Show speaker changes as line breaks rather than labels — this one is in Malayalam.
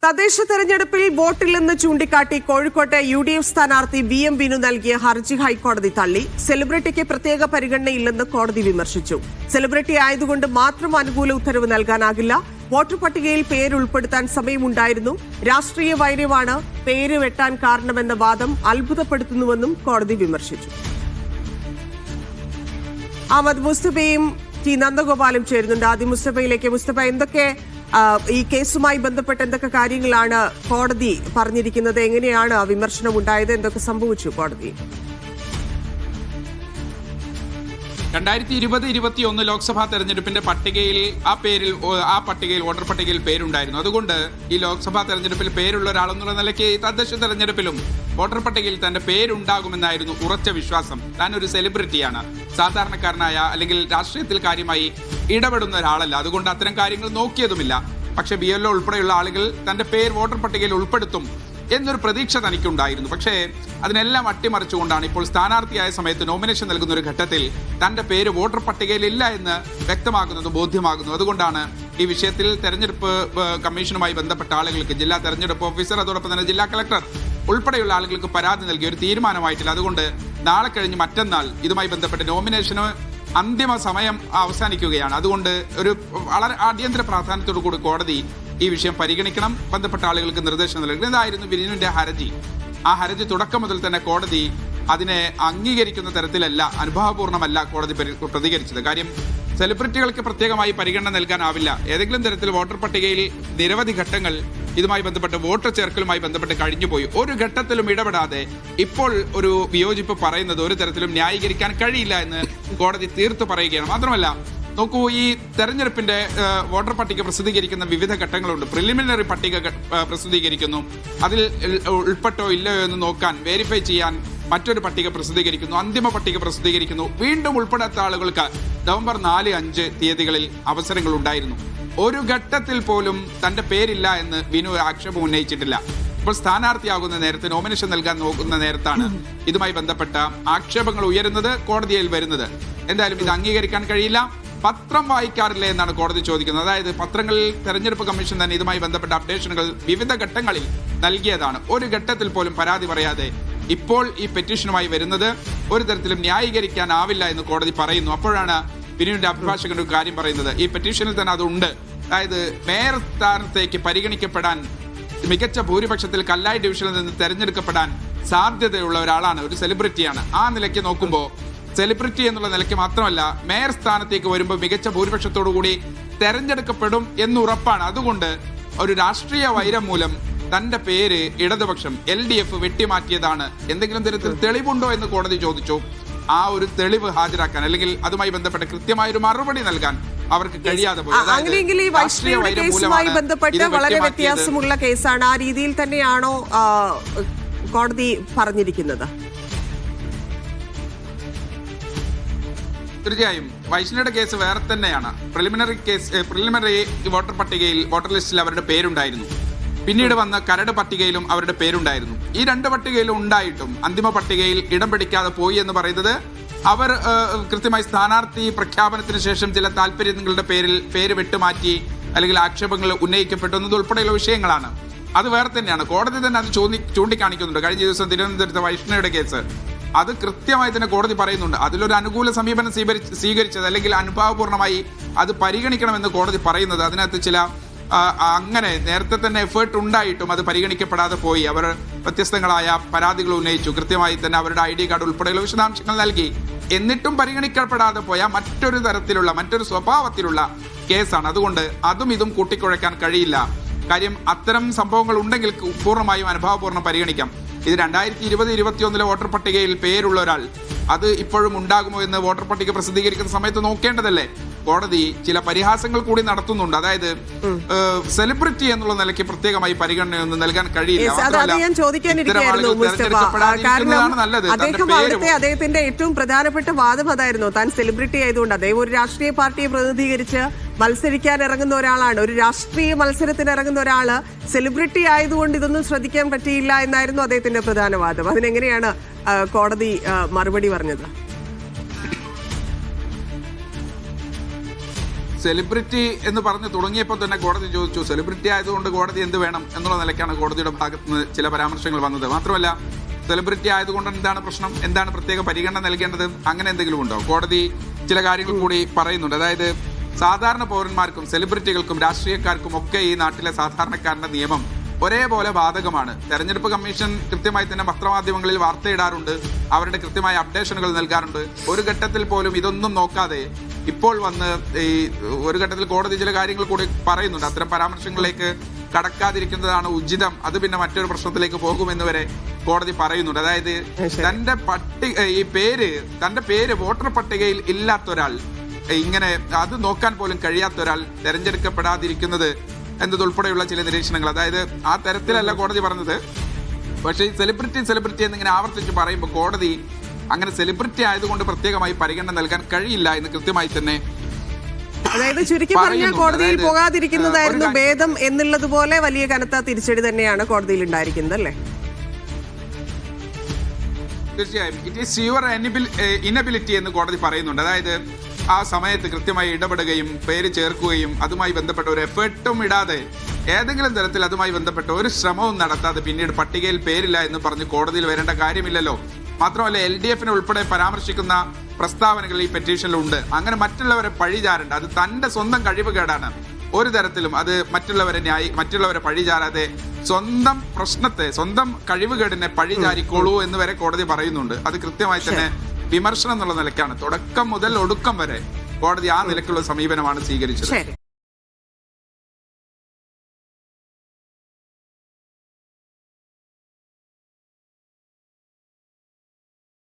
തദ്ദേശ തെരഞ്ഞെടുപ്പിൽ വോട്ടില്ലെന്ന് ചൂണ്ടിക്കാട്ടി കോഴിക്കോട്ടെ UDF സ്ഥാനാർത്ഥി VM വിനു നൽകിയ ഹർജി ഹൈക്കോടതി തള്ളി. സെലിബ്രിറ്റിക്ക് പ്രത്യേക പരിഗണനയില്ലെന്ന് കോടതി വിമർശിച്ചു. സെലിബ്രിറ്റി ആയതുകൊണ്ട് മാത്രം അനുകൂല ഉത്തരവ് നൽകാനാകില്ല. വോട്ടർ പട്ടികയിൽ പേര് ഉൾപ്പെടുത്താൻ സമയമുണ്ടായിരുന്നു. രാഷ്ട്രീയ വൈര്യമാണ് പേര് വെട്ടാൻ കാരണമെന്ന വാദം അത്ഭുതപ്പെടുത്തുന്നുവെന്നും കോടതി വിമർശിച്ചു. അഹമ്മദ് മുസ്തഫയും ടി നന്ദഗോപാലും ചേരുന്നുണ്ട്. ആദ്യം മുസ്തഫയിലേക്ക്. മുസ്തഫ, എന്തൊക്കെ ഈ കേസുമായി ബന്ധപ്പെട്ട് എന്തൊക്കെ കാര്യങ്ങളാണ് കോടതി പറഞ്ഞിരിക്കുന്നത്? എങ്ങനെയാണ് വിമർശനം ഉണ്ടായത്? എന്തൊക്കെ സംഭവിച്ചു കോടതി?
2020-21 ലോക്സഭാ തെരഞ്ഞെടുപ്പിന്റെ പട്ടികയിൽ ആ പട്ടികയിൽ വോട്ടർ പട്ടികയിൽ പേരുണ്ടായിരുന്നു. അതുകൊണ്ട് ഈ ലോക്സഭാ തെരഞ്ഞെടുപ്പിൽ പേരുള്ള ഒരാളെന്നുള്ള നിലയ്ക്ക് തദ്ദേശ തെരഞ്ഞെടുപ്പിലും വോട്ടർ പട്ടികയിൽ തന്റെ പേരുണ്ടാകുമെന്നായിരുന്നു ഉറച്ച വിശ്വാസം. താൻ ഒരു സെലിബ്രിറ്റിയാണ്, സാധാരണക്കാരനായ അല്ലെങ്കിൽ രാഷ്ട്രീയത്തിൽ കാര്യമായി ഇടപെടുന്ന ഒരാളല്ല. അതുകൊണ്ട് അത്തരം കാര്യങ്ങൾ നോക്കിയതുമില്ല. പക്ഷെ BLO ഉൾപ്പെടെയുള്ള ആളുകൾ തന്റെ പേര് വോട്ടർ പട്ടികയിൽ ഉൾപ്പെടുത്തും എന്നൊരു പ്രതീക്ഷ തനിക്കുണ്ടായിരുന്നു. പക്ഷേ അതിനെല്ലാം അട്ടിമറിച്ചുകൊണ്ടാണ് ഇപ്പോൾ സ്ഥാനാർത്ഥിയായ സമയത്ത് നോമിനേഷൻ നൽകുന്ന ഒരു ഘട്ടത്തിൽ തന്റെ പേര് വോട്ടർ പട്ടികയിൽ ഇല്ല എന്ന് വ്യക്തമാകുന്നത്, ബോധ്യമാകുന്നു. അതുകൊണ്ടാണ് ഈ വിഷയത്തിൽ തെരഞ്ഞെടുപ്പ് കമ്മീഷനുമായി ബന്ധപ്പെട്ട ആളുകൾക്ക്, ജില്ലാ തെരഞ്ഞെടുപ്പ് ഓഫീസർ, അതോടൊപ്പം തന്നെ ജില്ലാ കളക്ടർ ഉൾപ്പെടെയുള്ള ആളുകൾക്ക് പരാതി നൽകിയ ഒരു തീരുമാനമായിട്ടില്ല. അതുകൊണ്ട് നാളെ കഴിഞ്ഞ് മറ്റന്നാൾ ഇതുമായി ബന്ധപ്പെട്ട് നോമിനേഷന് അന്തിമ സമയം അവസാനിക്കുകയാണ്. അതുകൊണ്ട് ഒരു വളരെ അടിയന്തര പ്രാധാന്യത്തോടു കൂടി കോടതി ഈ വിഷയം പരിഗണിക്കണം, ബന്ധപ്പെട്ട ആളുകൾക്ക് നിർദ്ദേശം നൽകണം. ഇതായിരുന്നു വിനുവിന്റെ ഹർജി. ആ ഹർജി തുടക്കം മുതൽ തന്നെ കോടതി അതിനെ അംഗീകരിക്കുന്ന തരത്തിലല്ല, അനുഭാവപൂർണ്ണമല്ല കോടതി പ്രതികരിച്ചത്. കാര്യം സെലിബ്രിറ്റികൾക്ക് പ്രത്യേകമായി പരിഗണന നൽകാനാവില്ല. ഏതെങ്കിലും തരത്തിൽ വോട്ടർ പട്ടികയിൽ നിരവധി ഘട്ടങ്ങൾ ഇതുമായി ബന്ധപ്പെട്ട് വോട്ട് ചേർക്കലുമായി ബന്ധപ്പെട്ട് കഴിഞ്ഞുപോയി. ഒരു ഘട്ടത്തിലും ഇടപെടാതെ ഇപ്പോൾ ഒരു വിയോജിപ്പ് പറയുന്നത് ഒരു തരത്തിലും ന്യായീകരിക്കാൻ കഴിയില്ല എന്ന് കോടതി തീർത്തു പറയുകയാണ്. മാത്രമല്ല, നോക്കൂ, ഈ തെരഞ്ഞെടുപ്പിന്റെ വോട്ടർ പട്ടിക പ്രസിദ്ധീകരിക്കുന്ന വിവിധ ഘട്ടങ്ങളുണ്ട്. പ്രിലിമിനറി പട്ടിക പ്രസിദ്ധീകരിക്കുന്നു, അതിൽ ഉൾപ്പെട്ടോ ഇല്ലയോ എന്ന് നോക്കാൻ, വെരിഫൈ ചെയ്യാൻ മറ്റൊരു പട്ടിക പ്രസിദ്ധീകരിക്കുന്നു, അന്തിമ പട്ടിക പ്രസിദ്ധീകരിക്കുന്നു. വീണ്ടും ഉൾപ്പെടാത്ത ആളുകൾക്ക് നവംബർ 4, 5 തീയതികളിൽ അവസരങ്ങൾ ഉണ്ടായിരുന്നു. ഒരു ഘട്ടത്തിൽ പോലും തന്റെ പേരില്ല എന്ന് വിനു ആക്ഷേപം ഉന്നയിച്ചിട്ടില്ല. ഇപ്പോൾ സ്ഥാനാർത്ഥിയാകുന്ന നേരത്ത്, നോമിനേഷൻ നൽകാൻ നോക്കുന്ന നേരത്താണ് ഇതുമായി ബന്ധപ്പെട്ട ആക്ഷേപങ്ങൾ ഉയരുന്നത്, കോടതിയിൽ വരുന്നത്. എന്തായാലും ഇത് അംഗീകരിക്കാൻ കഴിയില്ല. പത്രം വായിക്കാറില്ലേ എന്നാണ് കോടതി ചോദിക്കുന്നത്. അതായത് പത്രങ്ങളിൽ തെരഞ്ഞെടുപ്പ് കമ്മീഷൻ തന്നെ ഇതുമായി ബന്ധപ്പെട്ട അപ്ഡേഷനുകൾ വിവിധ ഘട്ടങ്ങളിൽ നൽകിയതാണ്. ഒരു ഘട്ടത്തിൽ പോലും പരാതി പറയാതെ ഇപ്പോൾ ഈ പെറ്റീഷനുമായി വരുന്നത് ഒരു തരത്തിലും ന്യായീകരിക്കാനാവില്ല എന്ന് കോടതി പറയുന്നു. അപ്പോഴാണ് വിനുവിന്റെ അഭിഭാഷകൻ ഒരു കാര്യം പറയുന്നത്. ഈ പെറ്റീഷനിൽ തന്നെ അതുണ്ട്. അതായത് മേയർ സ്ഥാനത്തേക്ക് പരിഗണിക്കപ്പെടാൻ മികച്ച ഭൂരിപക്ഷത്തിൽ കല്ലായി ഡിവിഷനിൽ നിന്ന് തെരഞ്ഞെടുക്കപ്പെടാൻ സാധ്യതയുള്ള ഒരാളാണ്, ഒരു സെലിബ്രിറ്റിയാണ്. ആ നിലയ്ക്ക് നോക്കുമ്പോൾ സെലിബ്രിറ്റി എന്നുള്ള നിലയ്ക്ക് മാത്രമല്ല, മേയർ സ്ഥാനത്തേക്ക് വരുമ്പോൾ മികച്ച ഭൂരിപക്ഷത്തോടു കൂടി തെരഞ്ഞെടുക്കപ്പെടും എന്നുറപ്പാണ്. അതുകൊണ്ട് ഒരു രാഷ്ട്രീയ വൈരം മൂലം തന്റെ പേര് ഇടതുപക്ഷം LDF വെട്ടിമാറ്റിയതാണ്, എന്തെങ്കിലും തരത്തിൽ തെളിവുണ്ടോ എന്ന് കോടതി ചോദിച്ചു. ആ ഒരു തെളിവ് ഹാജരാക്കാൻ അല്ലെങ്കിൽ അതുമായി ബന്ധപ്പെട്ട കൃത്യമായൊരു മറുപടി നൽകാൻ അവർക്ക് കഴിയാതെ പോയി.
അങ്ങനെയെങ്കിൽ ഈ വൈഷ്ണവിയുടെ കേസുമായി ബന്ധപ്പെട്ട് വളരെ വ്യത്യാസമുള്ള കേസാണ്. ആ രീതിയിൽ തന്നെയാണോ കോടതി പറഞ്ഞിരിക്കുന്നത്?
തീർച്ചയായും വൈഷ്ണവിയുടെ കേസ് വേറെ തന്നെയാണ്. പ്രിലിമിനറി വോട്ടർ പട്ടികയിൽ, വോട്ടർ ലിസ്റ്റിൽ അവരുടെ പേരുണ്ടായിരുന്നു. പിന്നീട് വന്ന കരട് പട്ടികയിലും അവരുടെ പേരുണ്ടായിരുന്നു. ഈ 2 പട്ടികയിലും ഉണ്ടായിട്ടും അന്തിമ പട്ടികയിൽ ഇടം പിടിക്കാതെ പോയി എന്ന് പറയുന്നത് അവർ കൃത്യമായി സ്ഥാനാർത്ഥി പ്രഖ്യാപനത്തിന് ശേഷം ചില താല്പര്യങ്ങളുടെ പേര് വെട്ടുമാറ്റി അല്ലെങ്കിൽ ആക്ഷേപങ്ങൾ ഉന്നയിക്കപ്പെട്ടു എന്നതുൾപ്പെടെയുള്ള വിഷയങ്ങളാണ്. അത് വേറെ തന്നെയാണ്. കോടതി തന്നെ അത് ചൂണ്ടിക്കാണിക്കുന്നുണ്ട്. കഴിഞ്ഞ ദിവസം തിരുവനന്തപുരത്തെ വൈഷ്ണവിയുടെ കേസ് അത് കൃത്യമായി തന്നെ കോടതി പറയുന്നുണ്ട്. അതിലൊരു അനുകൂല സമീപനം സ്വീകരിച്ചത് അല്ലെങ്കിൽ അനുഭാവപൂർണ്ണമായി അത് പരിഗണിക്കണമെന്ന് കോടതി പറയുന്നത്, അതിനകത്ത് ചില അങ്ങനെ നേരത്തെ തന്നെ എഫേർട്ട് ഉണ്ടായിട്ടും അത് പരിഗണിക്കപ്പെടാതെ പോയി. അവർ വ്യത്യസ്തങ്ങളായ പരാതികൾ ഉന്നയിച്ചു, കൃത്യമായി തന്നെ അവരുടെ ID കാർഡ് ഉൾപ്പെടെയുള്ള വിശദാംശങ്ങൾ നൽകി. എന്നിട്ടും പരിഗണിക്കപ്പെടാതെ പോയ മറ്റൊരു തരത്തിലുള്ള, മറ്റൊരു സ്വഭാവത്തിലുള്ള കേസാണ്. അതുകൊണ്ട് അതും ഇതും കൂട്ടിക്കുഴയ്ക്കാൻ കഴിയില്ല. കാര്യം അത്തരം സംഭവങ്ങൾ ഉണ്ടെങ്കിൽ പൂർണ്ണമായും അനുഭാവപൂർണ്ണം പരിഗണിക്കാം. ഇത് 2020-21 വോട്ടർ പട്ടികയിൽ പേരുള്ള ഒരാൾ അത് ഇപ്പോഴും ഉണ്ടാകുമോ എന്ന് വോട്ടർ പട്ടിക പ്രസിദ്ധീകരിക്കുന്ന സമയത്ത് നോക്കേണ്ടതല്ലേ? കോടതി ചില പരിഹാസങ്ങൾ കൂടി നടത്തുന്നുണ്ട്. അതായത് സെലിബ്രിറ്റി എന്നുള്ള നിലയ്ക്ക് പ്രത്യേകമായി പരിഗണനയൊന്നും നൽകാൻ കഴിയില്ല.
അദ്ദേഹത്തിന്റെ ഏറ്റവും പ്രധാനപ്പെട്ട വാദം അതായിരുന്നു. താൻ സെലിബ്രിറ്റി ആയതുകൊണ്ട് അദ്ദേഹം ഒരു രാഷ്ട്രീയ പാർട്ടിയെ പ്രതിനിധീകരിച്ച് മത്സരിക്കാൻ ഇറങ്ങുന്ന ഒരാളാണ്. ഒരു രാഷ്ട്രീയ മത്സരത്തിന് ഇറങ്ങുന്ന ഒരാള് സെലിബ്രിറ്റി ആയതുകൊണ്ട് ഇതൊന്നും ശ്രദ്ധിക്കാൻ പറ്റിയില്ല എന്നായിരുന്നു അദ്ദേഹത്തിന്റെ പ്രധാന വാദം. അതിനെങ്ങനെയാണ് കോടതി മറുപടി പറഞ്ഞത്?
സെലിബ്രിറ്റി എന്ന് പറഞ്ഞ് തുടങ്ങിയപ്പോൾ തന്നെ കോടതി ചോദിച്ചു, സെലിബ്രിറ്റി ആയതുകൊണ്ട് കോടതി എന്ത് വേണം എന്നുള്ള നിലയ്ക്കാണ് കോടതിയുടെ ഭാഗത്ത് നിന്ന് ചില പരാമർശങ്ങൾ വന്നത്. മാത്രമല്ല, സെലിബ്രിറ്റി ആയതുകൊണ്ട് എന്താണ് പ്രശ്നം, എന്താണ് പ്രത്യേക പരിഗണന നൽകേണ്ടത്, അങ്ങനെ എന്തെങ്കിലും ഉണ്ടോ? കോടതി ചില കാര്യങ്ങൾ കൂടി പറയുന്നുണ്ട്. അതായത് സാധാരണ പൗരന്മാർക്കും സെലിബ്രിറ്റികൾക്കും രാഷ്ട്രീയക്കാർക്കും ഒക്കെ ഈ നാട്ടിലെ സാധാരണക്കാരന്റെ നിയമം ഒരേപോലെ ബാധകമാണ്. തെരഞ്ഞെടുപ്പ് കമ്മീഷൻ കൃത്യമായി തന്നെ പത്രമാധ്യമങ്ങളിൽ വാർത്തയിടാറുണ്ട്, അവരുടെ കൃത്യമായ അപ്ഡേഷനുകൾ നൽകാറുണ്ട്. ഒരു ഘട്ടത്തിൽ പോലും ഇതൊന്നും നോക്കാതെ ഇപ്പോൾ വന്ന് ഈ ഒരു ഘട്ടത്തിൽ കോടതി ചില കാര്യങ്ങൾ കൂടി പറയുന്നുണ്ട്. അത്തരം പരാമർശങ്ങളിലേക്ക് കടക്കാതിരിക്കുന്നതാണ് ഉചിതം, അത് പിന്നെ മറ്റൊരു പ്രശ്നത്തിലേക്ക് പോകുമെന്ന് വരെ കോടതി പറയുന്നുണ്ട്. അതായത് തന്റെ പേര് വോട്ടർ പട്ടികയിൽ ഇല്ലാത്ത ഒരാൾ, ഇങ്ങനെ അത് നോക്കാൻ പോലും കഴിയാത്ത ഒരാൾ തെരഞ്ഞെടുക്കപ്പെടാതിരിക്കുന്നത് എന്നതുൾപ്പെടെയുള്ള ചില നിരീക്ഷണങ്ങൾ, അതായത് ആ തരത്തിലല്ല കോടതി പറഞ്ഞത്. പക്ഷേ ഈ സെലിബ്രിറ്റി എന്നിങ്ങനെ ആവർത്തിച്ച് പറയുമ്പോൾ കോടതി അങ്ങനെ സെലിബ്രിറ്റി ആയതുകൊണ്ട് പ്രത്യേകമായി പരിഗണന നൽകാൻ കഴിയില്ല എന്ന് കൃത്യമായി തന്നെ,
അതായത് ചുരുക്കി പറഞ്ഞാൽ കോടതിയിൽ പോകാതിരിക്കുന്നതായിരുന്നു ഭേദം എന്നുള്ളതുപോലെ വലിയ കനത്ത തിരിച്ചടി തന്നെയാണ് കോടതിയിൽ ഉണ്ടായിരിക്കുന്നത്, അല്ലേ?
തീർച്ചയായും ഇറ്റ് ഈസ് യുവർ ഇനബിലിറ്റി എന്ന് കോടതി പറയുന്നുണ്ട്. അതായത് ആ സമയത്ത് കൃത്യമായി ഇടപെടുകയും പേര് ചേർക്കുകയും അതുമായി ബന്ധപ്പെട്ട ഒരു എഫേർട്ടും ഇടാതെ ഏതെങ്കിലും തരത്തിൽ അതുമായി ബന്ധപ്പെട്ട ഒരു ശ്രമവും നടത്താതെ പിന്നീട് പട്ടികയിൽ പേരില്ല എന്ന് പറഞ്ഞ് കോടതിയിൽ വരേണ്ട കാര്യമില്ലല്ലോ. മാത്രമല്ല, LDF ഉൾപ്പെടെ പരാമർശിക്കുന്ന പ്രസ്താവനകൾ ഈ പെറ്റീഷനിലുണ്ട്. അങ്ങനെ മറ്റുള്ളവരെ പഴിചാരണ്ട, അത് തന്റെ സ്വന്തം കഴിവുകേടാണ്. ഒരു തരത്തിലും അത് മറ്റുള്ളവരെ പഴിചാരാതെ സ്വന്തം പ്രശ്നത്തെ, സ്വന്തം കഴിവുകേടിനെ പഴിചാരിക്കോളൂ എന്ന് വരെ കോടതി പറയുന്നുണ്ട്. അത് കൃത്യമായി തന്നെ വിമർശനം എന്നുള്ള നിലയ്ക്കാണ് തുടക്കം മുതൽ ഒടുക്കം വരെ കോടതി ആ നിലയ്ക്കുള്ള സമീപനമാണ് സ്വീകരിച്ചത്.